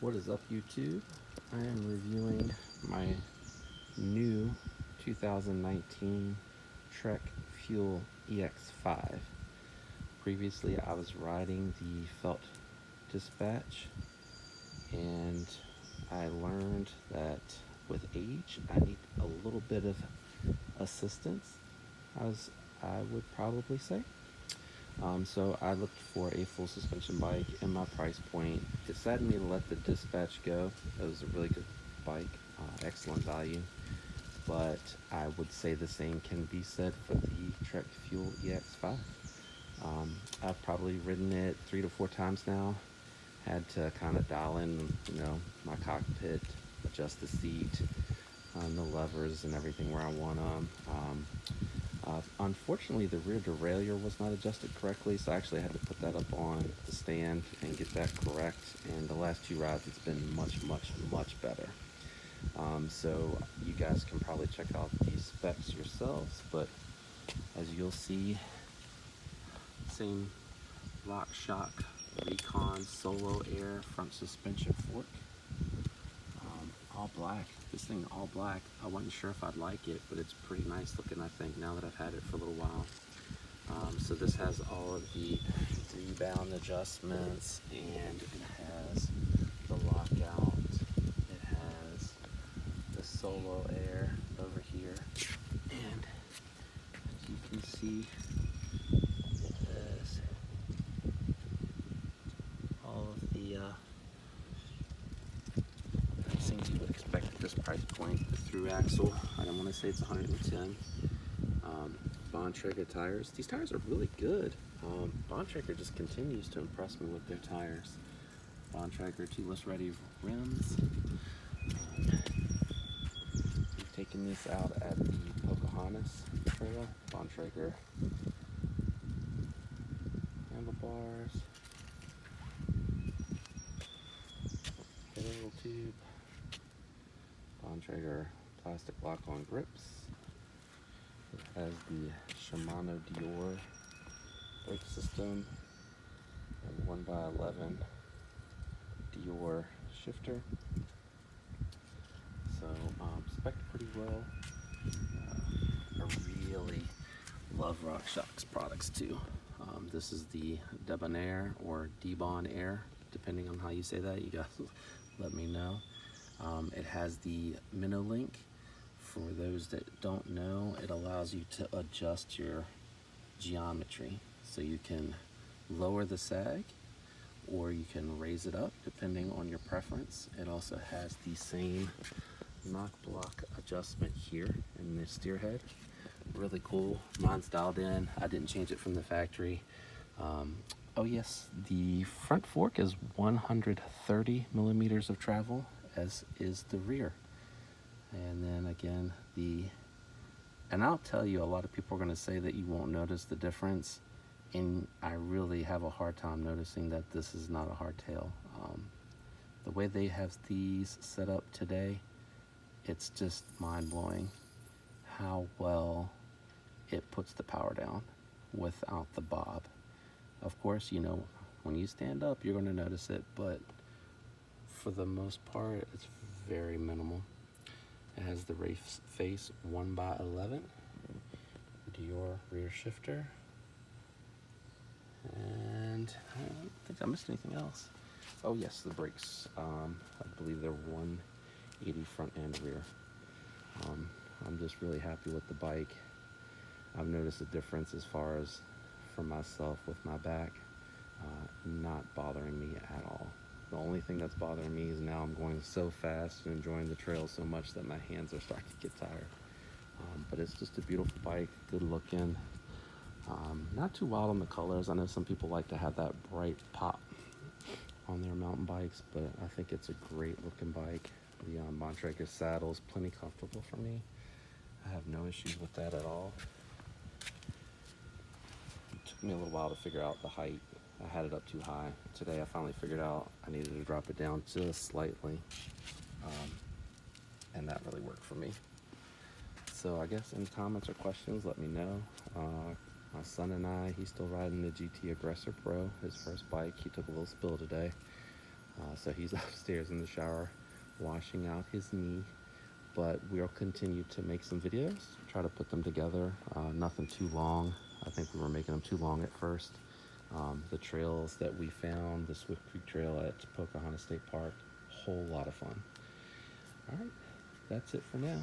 What is up, YouTube? I am reviewing my new 2019 Trek Fuel EX5. Previously, I was riding the Felt Dispatch, and I learned that with age, I need a little bit of assistance, as I would probably say. So I looked for a full suspension bike in my price point. It saddened me to let the Dispatch go. It was a really good bike, excellent value. But I would say the same can be said for the Trek Fuel EX5. I've probably ridden it 3 to 4 times now. Had to kind of dial in, my cockpit, adjust the seat, the levers and everything where I want them. Unfortunately, the rear derailleur was not adjusted correctly, so I actually had to put that up on the stand and get that correct. And the last 2 rides, it's been much, much, much better. So you guys can probably check out these specs yourselves, but as you'll see, same RockShox Recon Solo Air front suspension fork. All black. This thing all black. I wasn't sure if I'd like it, but it's pretty nice looking, I think, now that I've had it for a little while. So this has all of the rebound adjustments, and it has the lockout. It has the Solo Air over here, and as you can see, it has all of the things you would expect at this price point. The through axle, I don't want to say it's 110. Bontrager tires. These tires are really good. Bontrager just continues to impress me with their tires. Bontrager tubeless ready rims. We've taken this out at the Pocahontas Trail. Bontrager handlebars. Little tube. Bontrager plastic lock-on grips. It has the Shimano Dior brake system and 1x11 Dior shifter. So spec'd pretty well. I really love RockShox products too. This is the Debonair or Debon Air, depending on how you say that. You guys let me know. It has the MinoLink. For those that don't know, it allows you to adjust your geometry. So you can lower the sag or you can raise it up depending on your preference. It also has the same knock block adjustment here in the steer head. Really cool. Mine's dialed in. I didn't change it from the factory. Oh yes, the front fork is 130 millimeters of travel, as is the rear. And then again, and I'll tell you, a lot of people are going to say that you won't notice the difference, and I really have a hard time noticing that this is not a hardtail. The way they have these set up today, it's just mind-blowing how well it puts the power down without the bob. Of course, when you stand up, you're going to notice it, but for the most part, it's very minimal. It has the Race Face 1x11 Dior rear shifter, and I don't think I missed anything else. Oh yes, the brakes. I believe they're 180 front and rear. I'm just really happy with the bike. I've noticed a difference as far as for myself with my back not bothering me at all. The only thing that's bothering me is now I'm going so fast and enjoying the trail so much that my hands are starting to get tired. But it's just a beautiful bike, good looking. Not too wild on the colors. I know some people like to have that bright pop on their mountain bikes, but I think it's a great looking bike. The Bontrager saddle is plenty comfortable for me. I have no issues with that at all. It took me a little while to figure out the height. I had it up too high. Today I finally figured out I needed to drop it down just slightly, and that really worked for me. So I guess any comments or questions, let me know. My son and I, he's still riding the GT Aggressor Pro, his first bike. He took a little spill today. So he's upstairs in the shower washing out his knee. But we'll continue to make some videos, try to put them together. Nothing too long. I think we were making them too long at first. The trails that we found, the Swift Creek Trail at Pocahontas State Park, whole lot of fun. All right, that's it for now.